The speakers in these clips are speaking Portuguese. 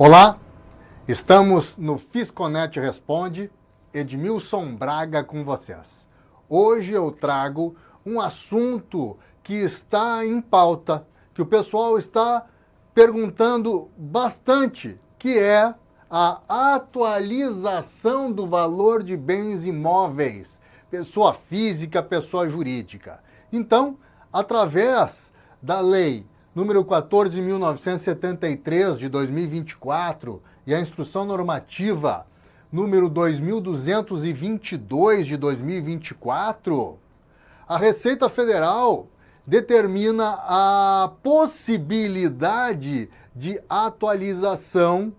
Olá, estamos no Fisconet Responde, Edmilson Braga com vocês. Hoje eu trago um assunto que está em pauta, que o pessoal está perguntando bastante, que é a atualização do valor de bens imóveis, pessoa física, pessoa jurídica. Então, através da lei número 14.973 de 2024 e a instrução normativa número 2.222 de 2024, a Receita Federal determina a possibilidade de atualização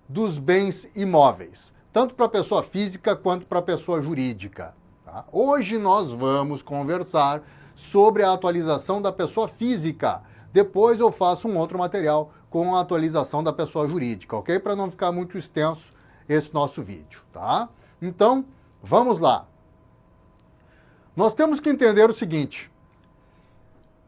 dos bens imóveis, tanto para pessoa física quanto para pessoa jurídica. Tá? Hoje nós vamos conversar sobre a atualização da pessoa física. Depois eu faço um outro material com a atualização da pessoa jurídica, ok? Para não ficar muito extenso esse nosso vídeo, tá? Então, vamos lá. Nós temos que entender o seguinte.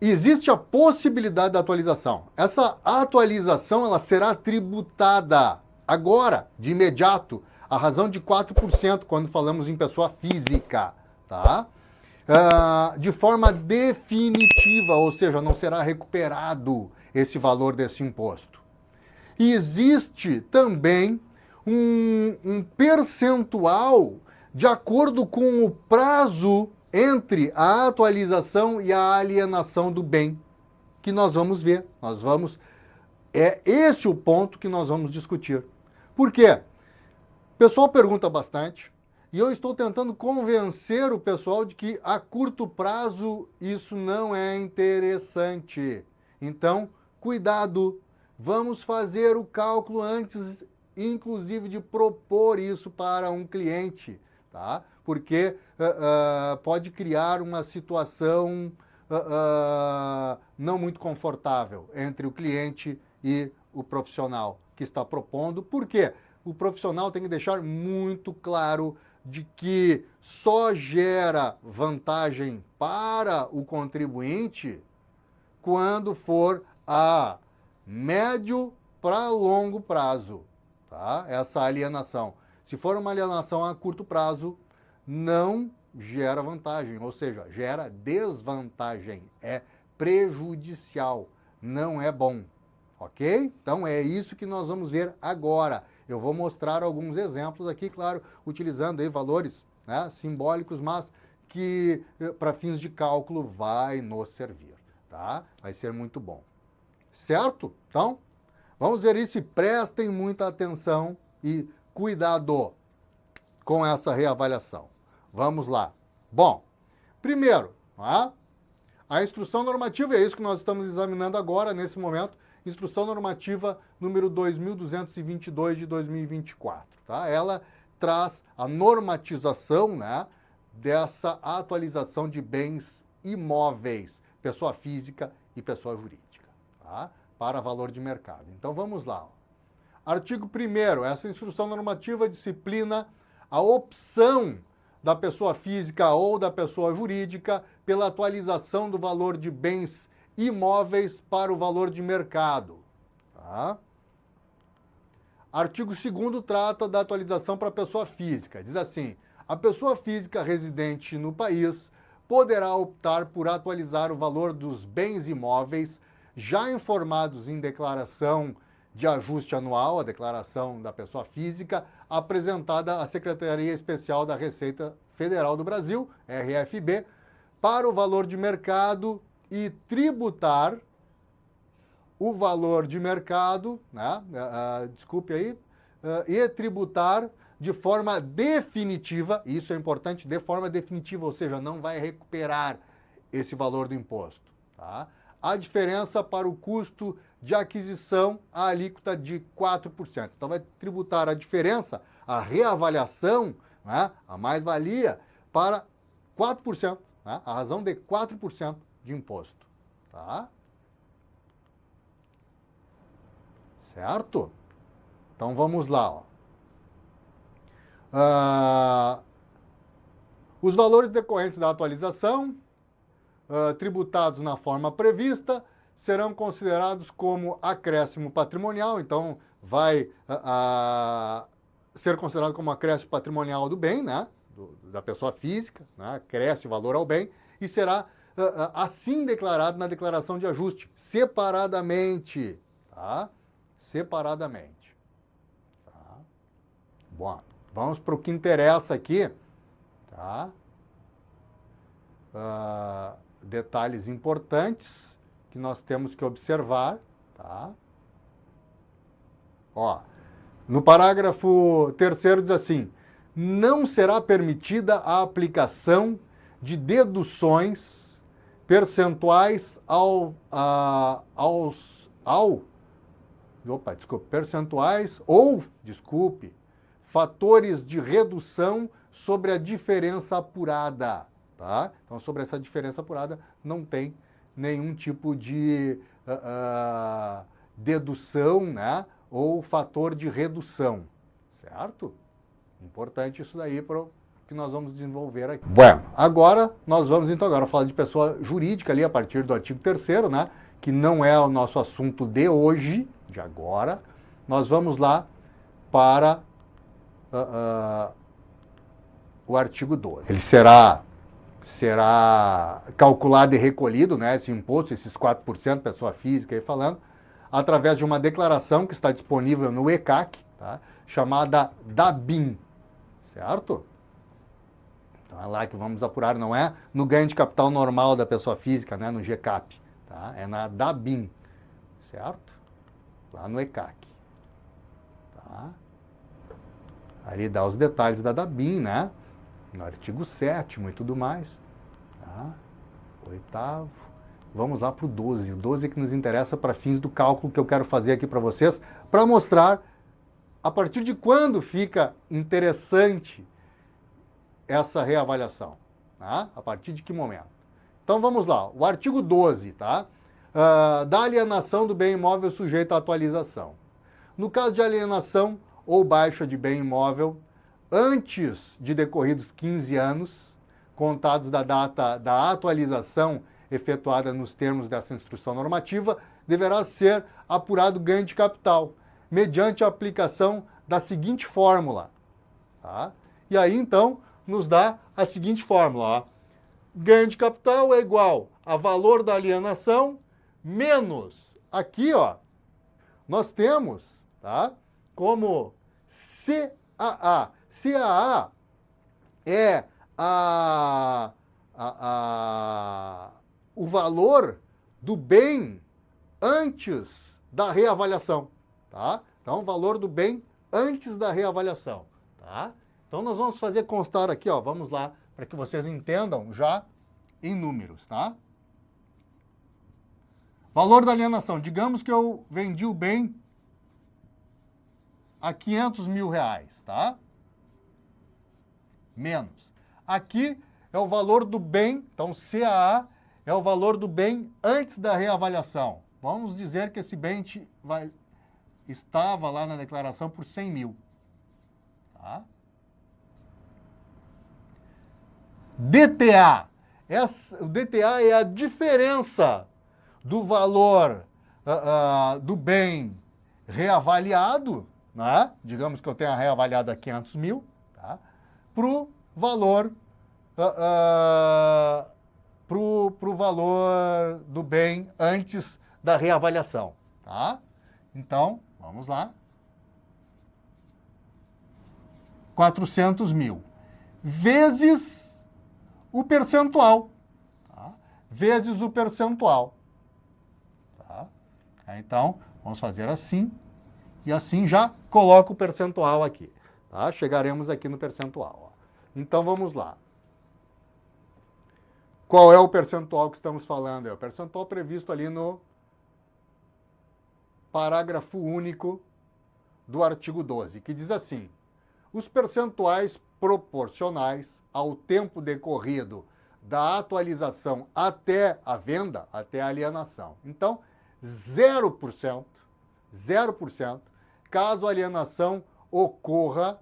Existe a possibilidade da atualização. Essa atualização ela será tributada agora, de imediato, a razão de 4% quando falamos em pessoa física, tá? De forma definitiva, ou seja, não será recuperado esse valor desse imposto. E existe também um percentual de acordo com o prazo entre a atualização e a alienação do bem, que nós vamos ver. É esse o ponto que nós vamos discutir. Por quê? O pessoal pergunta bastante. E eu estou tentando convencer o pessoal de que a curto prazo isso não é interessante. Então, cuidado, vamos fazer o cálculo antes, inclusive, de propor isso para um cliente, tá? Porque pode criar uma situação não muito confortável entre o cliente e o profissional que está propondo. Por quê? O profissional tem que deixar muito claro de que só gera vantagem para o contribuinte quando for a médio para longo prazo, tá? Essa alienação. Se for uma alienação a curto prazo, não gera vantagem, ou seja, gera desvantagem, é prejudicial, não é bom, ok? Então é isso que nós vamos ver agora. Eu vou mostrar alguns exemplos aqui, claro, utilizando aí valores, né, simbólicos, mas que para fins de cálculo vai nos servir, tá? Vai ser muito bom. Certo? Então, vamos ver isso e prestem muita atenção e cuidado com essa reavaliação. Vamos lá. Bom, primeiro, tá? A instrução normativa, é isso que nós estamos examinando agora, nesse momento, Instrução Normativa número 2.222 de 2024. Tá? Ela traz a normatização, né, dessa atualização de bens imóveis, pessoa física e pessoa jurídica, tá? Para valor de mercado. Então vamos lá. Ó. Artigo 1º, essa instrução normativa disciplina a opção da pessoa física ou da pessoa jurídica pela atualização do valor de bens imóveis para o valor de mercado. Tá? Artigo 2º trata da atualização para a pessoa física. Diz assim, a pessoa física residente no país poderá optar por atualizar o valor dos bens imóveis já informados em declaração de ajuste anual, a declaração da pessoa física, apresentada à Secretaria Especial da Receita Federal do Brasil, RFB, para o valor de mercado e tributar o valor de mercado, né? E tributar de forma definitiva, isso é importante, de forma definitiva, ou seja, não vai recuperar esse valor do imposto, tá? A diferença para o custo de aquisição, a alíquota de 4%. Então vai tributar a diferença, a reavaliação, né? A mais-valia, para 4%, né? A razão de 4% de imposto, tá? Certo? Então vamos lá, ó. Os valores decorrentes da atualização, tributados na forma prevista, serão considerados como acréscimo patrimonial, então vai ser considerado como acréscimo patrimonial do bem, né? Da pessoa física, né? Cresce o valor ao bem e será assim declarado na declaração de ajuste, separadamente, tá? Separadamente. Tá? Bom, vamos para o que interessa aqui, tá? Detalhes importantes que nós temos que observar, tá? Ó, no parágrafo 3º diz assim: não será permitida a aplicação de deduções percentuais fatores de redução sobre a diferença apurada, tá? Então, sobre essa diferença apurada, não tem nenhum tipo de dedução, né? Ou fator de redução, certo? Importante isso daí para o que nós vamos desenvolver aqui. Bom, agora nós vamos então falar de pessoa jurídica ali a partir do artigo 3º, né? Que não é o nosso assunto de hoje, de agora. Nós vamos lá para o artigo 12. Ele será calculado e recolhido, né? Esse imposto, esses 4%, pessoa física aí falando, através de uma declaração que está disponível no ECAC, tá? Chamada DABIN, certo? Então é lá que vamos apurar, não é no ganho de capital normal da pessoa física, né? No GCAP, tá? É na DABIN, certo? Lá no ECAC, tá? Ali dá os detalhes da DABIN, né? No artigo 7º e tudo mais, tá? 8º. Vamos lá para o 12. O 12 é que nos interessa para fins do cálculo que eu quero fazer aqui para vocês, para mostrar a partir de quando fica interessante essa reavaliação, tá? A partir de que momento. Então vamos lá, o artigo 12, tá? Da alienação do bem imóvel sujeito à atualização. No caso de alienação ou baixa de bem imóvel, antes de decorridos 15 anos, contados da data da atualização efetuada nos termos dessa instrução normativa, deverá ser apurado ganho de capital, mediante a aplicação da seguinte fórmula. Tá? E aí, então, nos dá a seguinte fórmula. Ó. Ganho de capital é igual a valor da alienação menos, aqui, ó, nós temos, tá, como CAA. CAA é o valor do bem antes da reavaliação, tá? Então, o valor do bem antes da reavaliação, tá? Então, nós vamos fazer constar aqui, ó, vamos lá, para que vocês entendam já em números, tá? Valor da alienação, digamos que eu vendi o bem a R$500 mil, tá? Menos. Aqui é o valor do bem, então CAA é o valor do bem antes da reavaliação. Vamos dizer que esse bem estava lá na declaração por 100 mil. Tá? DTA. O DTA é a diferença do valor do bem reavaliado, né? Digamos que eu tenha reavaliado a 500 mil, tá? Para o valor pro valor do bem antes da reavaliação, tá? Então, vamos lá. 400 mil vezes o percentual, tá? Vezes o percentual, tá? Então, vamos fazer assim e assim já coloco o percentual aqui, tá? Chegaremos aqui no percentual, ó. Então, vamos lá. Qual é o percentual que estamos falando? É o percentual previsto ali no parágrafo único do artigo 12, que diz assim: os percentuais proporcionais ao tempo decorrido da atualização até a venda, até a alienação. Então, 0%, caso a alienação ocorra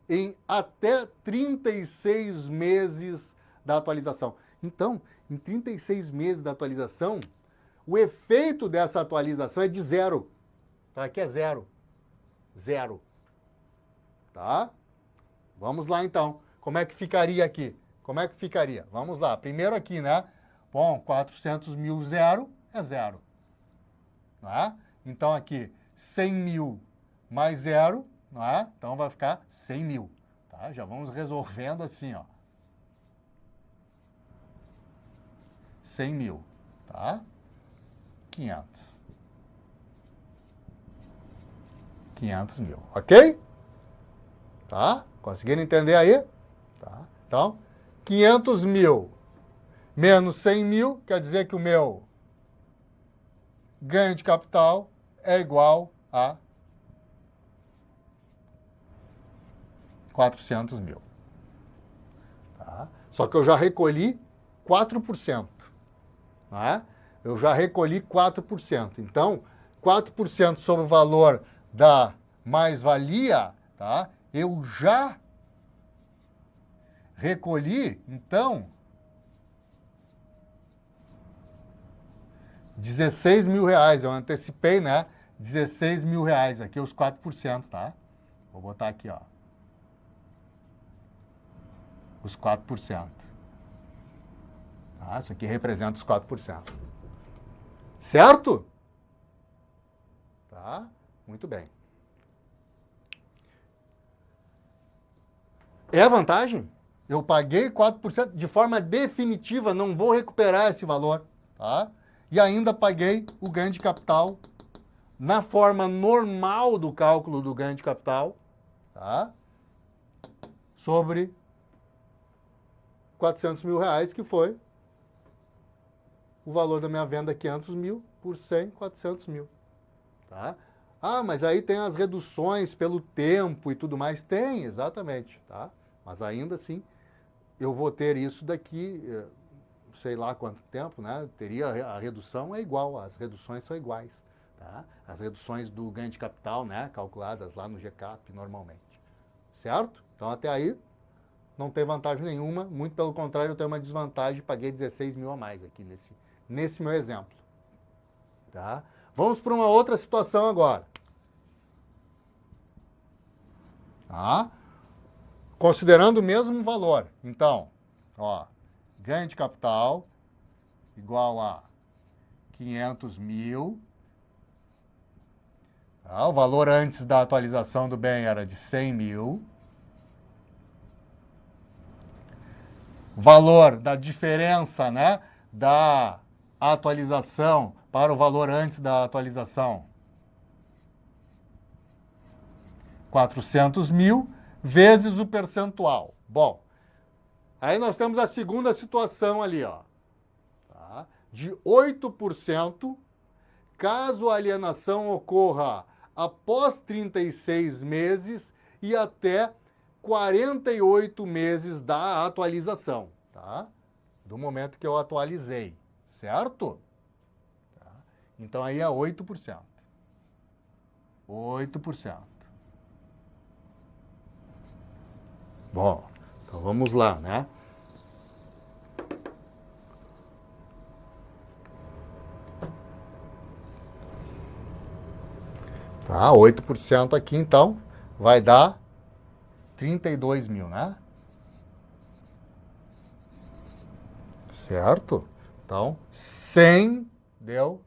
em até 36 meses da atualização. Então, em 36 meses da atualização, o efeito dessa atualização é de zero. Tá? Aqui é zero. Zero. Tá? Vamos lá, então. Como é que ficaria aqui? Como é que ficaria? Vamos lá. Primeiro aqui, né? Bom, 400 mil zero é zero. Não é? Então, aqui, 100 mil mais zero, não é? Então, vai ficar 100 mil. Tá? Já vamos resolvendo assim, ó. 100 mil, tá? 500. 500 mil, ok? Tá? Conseguiram entender aí? Tá? Então, 500 mil menos 100 mil quer dizer que o meu ganho de capital é igual a 400 mil. Tá? Só que eu já recolhi 4%. Né? Eu já recolhi 4%. Então, 4% sobre o valor da mais-valia, tá? Eu já recolhi, então, 16 mil reais. Eu antecipei, né? 16 mil reais aqui, os 4%, tá? Vou botar aqui, ó. Os 4%. Tá? Isso aqui representa os 4%. Certo? Tá? Muito bem. É a vantagem? Eu paguei 4% de forma definitiva, não vou recuperar esse valor, tá? E ainda paguei o ganho de capital na forma normal do cálculo do ganho de capital, tá? Sobre 400 mil reais, que foi o valor da minha venda, 500 mil, por 100, 400 mil, tá? Ah, mas aí tem as reduções pelo tempo e tudo mais. Tem, exatamente, tá? Mas ainda assim, eu vou ter isso daqui, sei lá quanto tempo, né? Teria a redução é igual, as reduções são iguais, tá? As reduções do ganho de capital, né? Calculadas lá no GCAP normalmente, certo? Então até aí não tem vantagem nenhuma, muito pelo contrário, eu tenho uma desvantagem, paguei 16 mil a mais aqui nesse meu exemplo, tá? Vamos para uma outra situação agora. Tá? Considerando o mesmo valor. Então, ó, ganho de capital igual a 500 mil. Tá? O valor antes da atualização do bem era de 100 mil. Valor da diferença, né, da atualização para o valor antes da atualização, 400 mil, vezes o percentual. Bom, aí nós temos a segunda situação ali, ó, tá? De 8%, caso a alienação ocorra após 36 meses e até 48 meses da atualização, tá? Do momento que eu atualizei, certo? Tá? Então aí é 8%. 8%. Bom, então vamos lá, né? Tá, 8% aqui, então, vai dar 32 mil, né? Certo? Então, 100 deu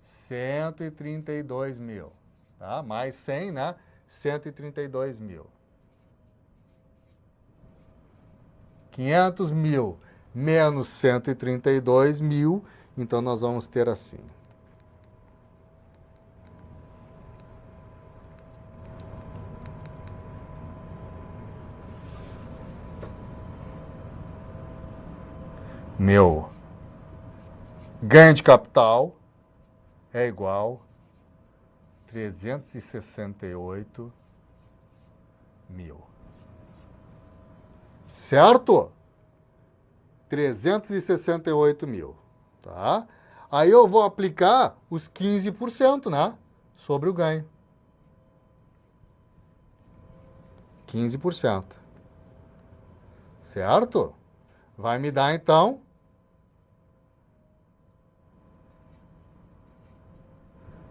132 mil, tá? Mais 100, né? 132 mil. 500 mil menos 132 mil, então nós vamos ter assim. Meu ganho de capital é igual a 368 mil. Certo? 368 mil, tá? Aí eu vou aplicar os 15%, né? Sobre o ganho. 15%. Certo? Vai me dar, então,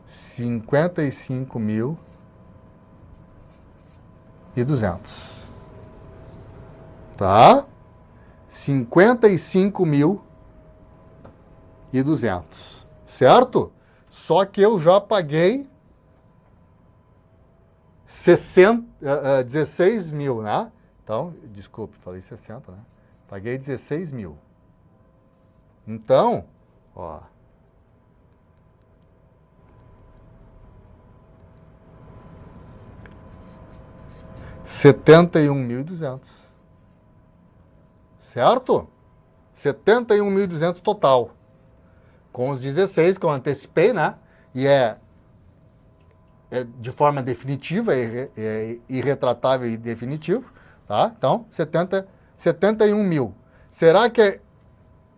55 mil e 200. Tá? 55.200. Certo? Só que eu já paguei 16 mil, né? Então, desculpe, falei 60, né? Paguei 16 mil. Então, ó. R$ 71.200. Certo? 71.200 total. Com os 16 que eu antecipei, né? E é de forma definitiva, é irretratável e definitivo, tá? Então, 71 mil. Será que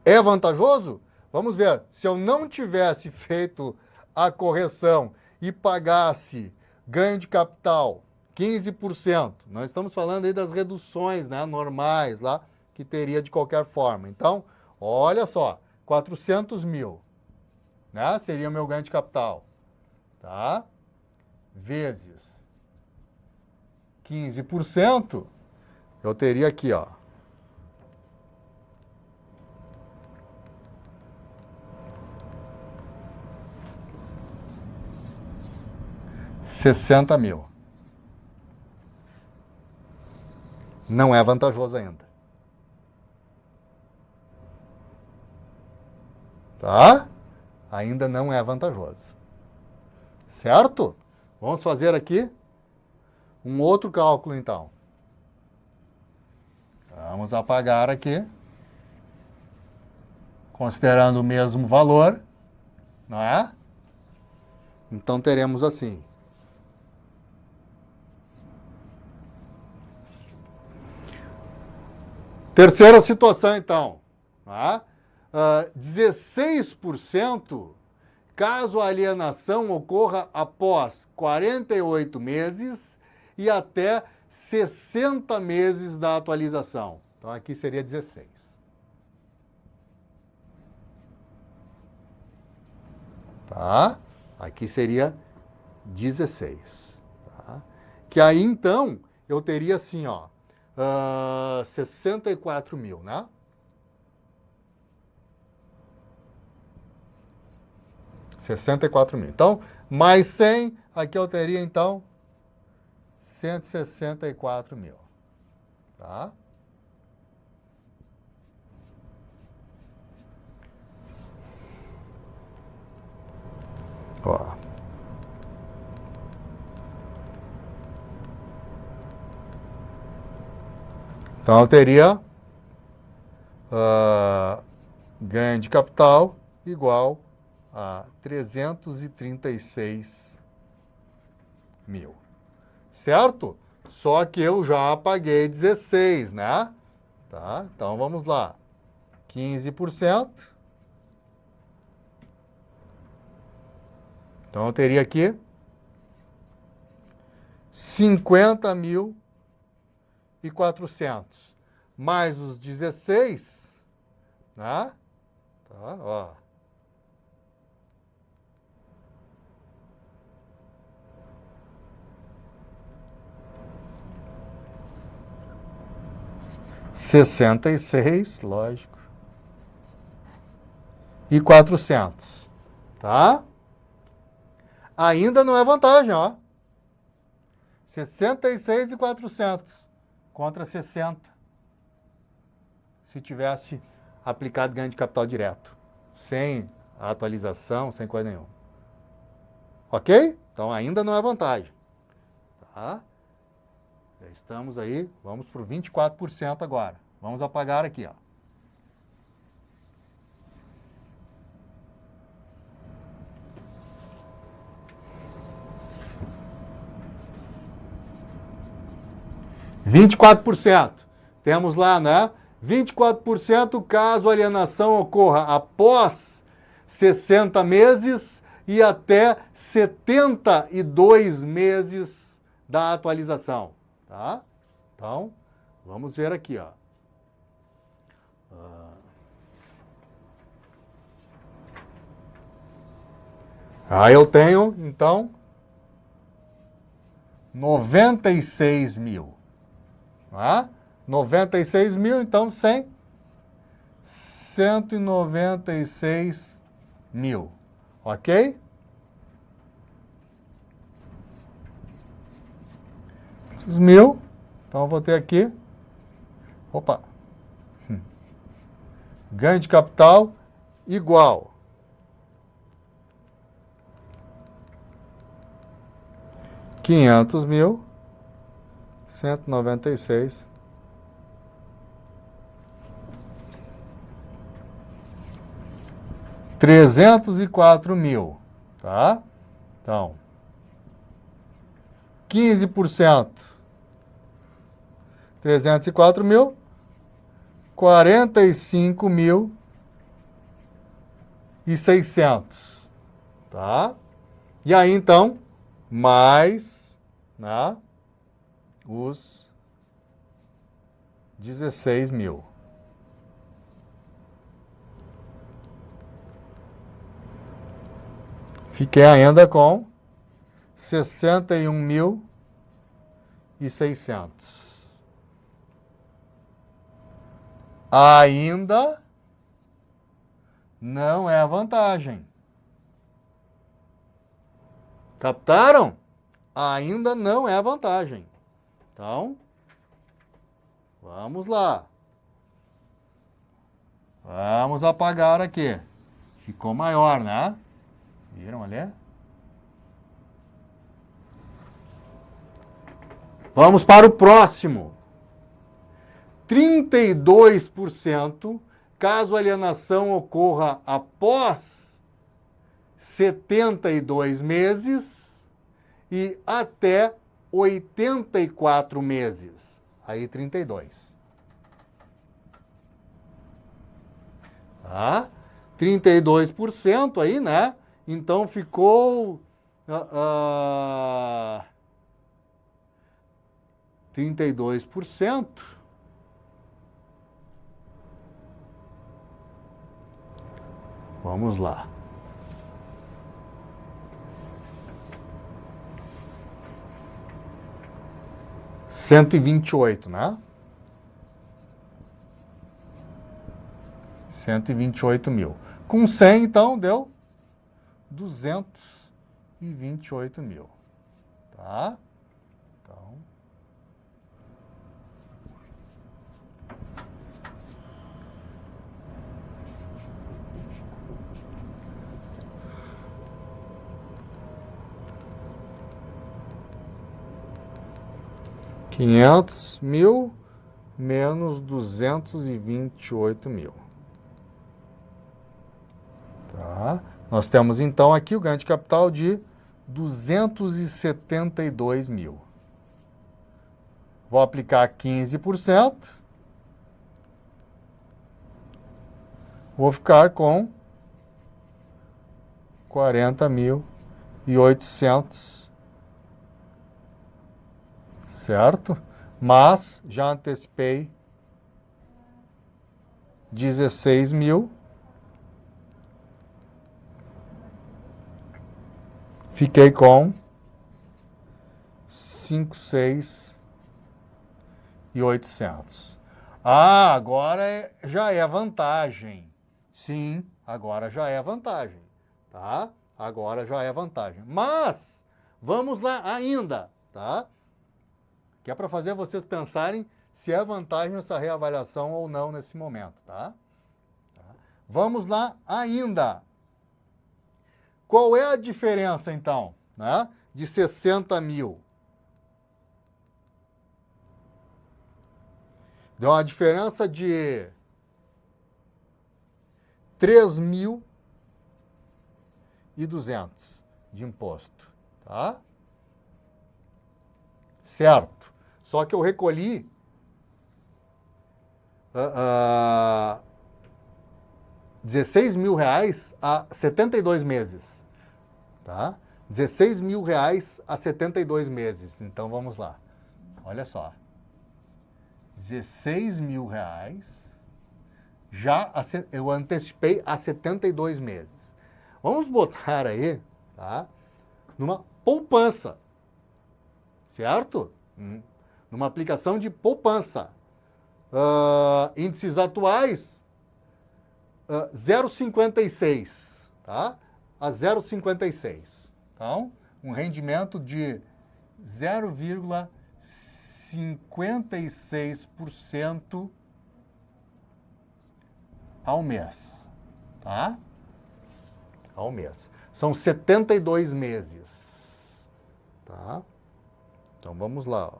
é vantajoso? Vamos ver. Se eu não tivesse feito a correção e pagasse ganho de capital 15%, nós estamos falando aí das reduções, né, normais lá, que teria de qualquer forma. Então, olha só, 400 mil, né, seria o meu ganho de capital, tá? Vezes 15%, eu teria aqui, ó, R$ 60 mil. Não é vantajoso ainda. Tá? Ainda não é vantajoso. Certo? Vamos fazer aqui um outro cálculo, então. Vamos apagar aqui, considerando o mesmo valor, não é? Então, teremos assim. Terceira situação, então. Tá? 16% caso a alienação ocorra após 48 meses e até 60 meses da atualização. Então, aqui seria 16. Tá? Aqui seria 16. Tá? Que aí, então, eu teria assim, ó, 64 mil, né? R$ 64.000. Então, mais 100, aqui eu teria, então, 164 mil. Tá? Ó. Então, eu teria ganho de capital igual a 336 mil. Certo? Só que eu já paguei 16, né? Tá? Então, vamos lá. 15%. Então, eu teria aqui 50.400 mais os 16, né? Tá, ó. R$ 66, lógico. E 400, tá? Ainda não é vantagem, ó. 66.400 contra 60. Se tivesse aplicado ganho de capital direto, sem a atualização, sem coisa nenhuma. Ok? Então ainda não é vantagem. Tá? Já estamos aí, vamos para o 24% agora. Vamos apagar aqui, ó. (24%). Temos lá, né? 24% caso a alienação ocorra após 60 meses e até 72 meses da atualização. Tá? Então, vamos ver aqui, ó. Aí eu tenho, então, 96 mil. Tá? 96 mil, então 100. 196 mil. Ok? Os mil. Então eu vou ter aqui. Opa. Ganho de capital igual. $500.000, 196. $304.000, tá? Então, 15%, 304.000, 45.600, tá? E aí, então, mais, né, os 16 mil. Fiquei ainda com 61.600. Ainda não é vantagem. Captaram? Ainda não é vantagem. Então, vamos lá. Vamos apagar aqui. Ficou maior, né? Viram ali? Vamos para o próximo. 32% caso a alienação ocorra após 72 meses e até 84 meses. Aí 32. Tá? 32% aí, né? Então ficou 32%. Vamos lá. R$128, né? 128 mil. Com 100, então, deu 228 mil. Tá? Então. $500.000 menos 228 mil. Tá? Nós temos então aqui o ganho de capital de 272 mil. Vou aplicar 15%. Vou ficar com 40.800. Certo? Mas já antecipei 16 mil. Fiquei com 56.800. Ah, agora já é vantagem. Sim, agora já é vantagem. Tá? Agora já é vantagem. Mas, vamos lá ainda, tá? Que é para fazer vocês pensarem se é vantagem essa reavaliação ou não nesse momento, tá? Vamos lá ainda. Qual é a diferença, então, né, de 60 mil? Deu uma diferença de 3.200 de imposto, tá? Certo. Só que eu recolhi R$16.000 a 72 meses. Tá? R$16.000 a 72 meses. Então vamos lá. Olha só. R$16.000 já eu antecipei a 72 meses. Vamos botar aí, tá? Numa poupança. certo? Numa aplicação de poupança. Índices atuais, 0,56, tá? A 0,56. Então, um rendimento de 0,56% ao mês, tá? Ao mês. São 72 meses, tá? Então, vamos lá, ó.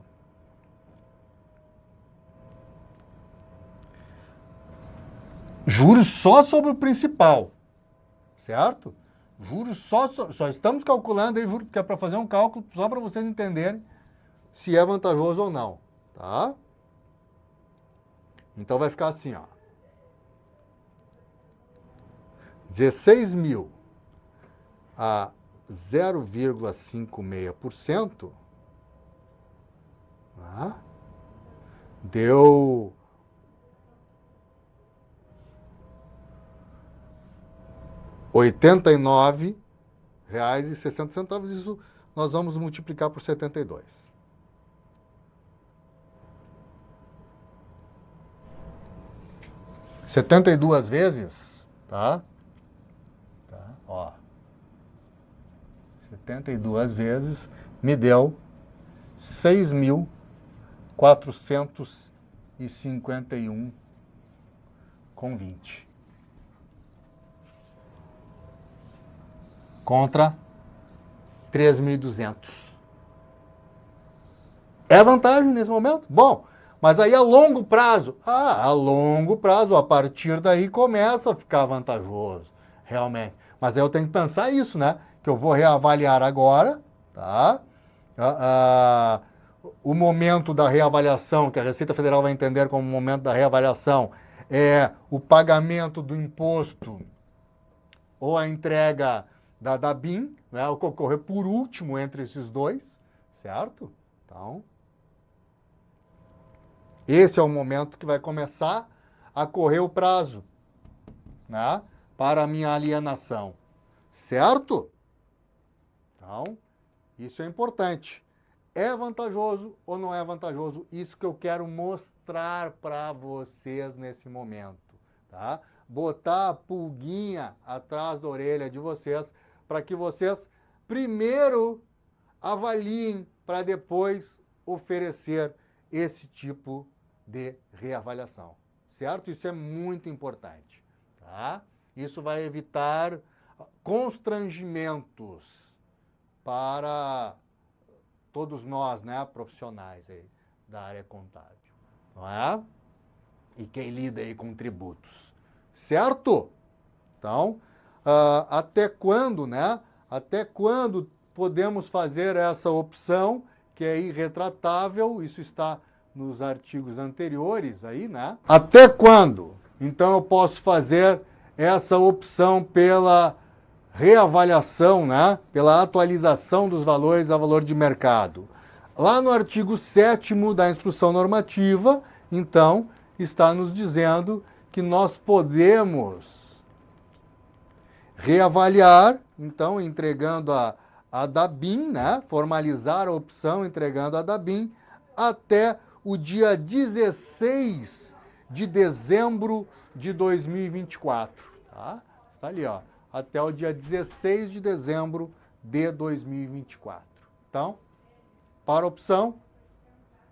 Juros só sobre o principal, certo? Juros só estamos calculando aí, juros, porque é para fazer um cálculo só para vocês entenderem se é vantajoso ou não, tá? Então vai ficar assim, ó. 16 mil a 0,56%, tá? Deu R$89,60. Isso nós vamos multiplicar por 72. (72 vezes, tá? Ó. 72 vezes me deu 6.451,20. Contra 3.200. É vantagem nesse momento? Bom, mas aí a longo prazo, a partir daí começa a ficar vantajoso, realmente. Mas aí eu tenho que pensar isso, né? Que eu vou reavaliar agora, tá? O momento da reavaliação, que a Receita Federal vai entender como momento da reavaliação, é o pagamento do imposto ou a entrega da BIM, né, o que ocorrer por último entre esses dois, certo? Então, esse é o momento que vai começar a correr o prazo, né, para a minha alienação, certo? Então, isso é importante. É vantajoso ou não é vantajoso? Isso que eu quero mostrar para vocês nesse momento, tá? Botar a pulguinha atrás da orelha de vocês para que vocês primeiro avaliem para depois oferecer esse tipo de reavaliação, certo? Isso é muito importante, tá? Isso vai evitar constrangimentos para todos nós, né, profissionais aí da área contábil, não é? E quem lida aí com tributos, certo? Então, até quando, né? Até quando podemos fazer essa opção que é irretratável? Isso está nos artigos anteriores aí, né? Até quando? Então eu posso fazer essa opção pela reavaliação, né? Pela atualização dos valores a valor de mercado. Lá no artigo 7º da Instrução Normativa, então, está nos dizendo que nós podemos reavaliar, então, entregando a DABIN, né? Formalizar a opção entregando a DABIN até o dia 16 de dezembro de 2024. Tá? Está ali, ó. Até o dia 16 de dezembro de 2024. Então, para a opção,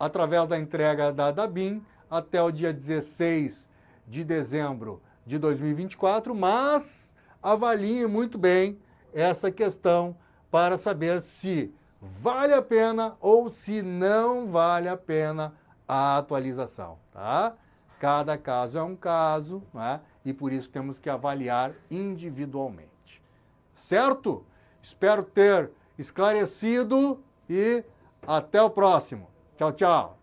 através da entrega da DABIN, até o dia 16 de dezembro de 2024, mas avalie muito bem essa questão para saber se vale a pena ou se não vale a pena a atualização, tá? Cada caso é um caso, né? E por isso temos que avaliar individualmente. Certo? Espero ter esclarecido e até o próximo. Tchau, tchau.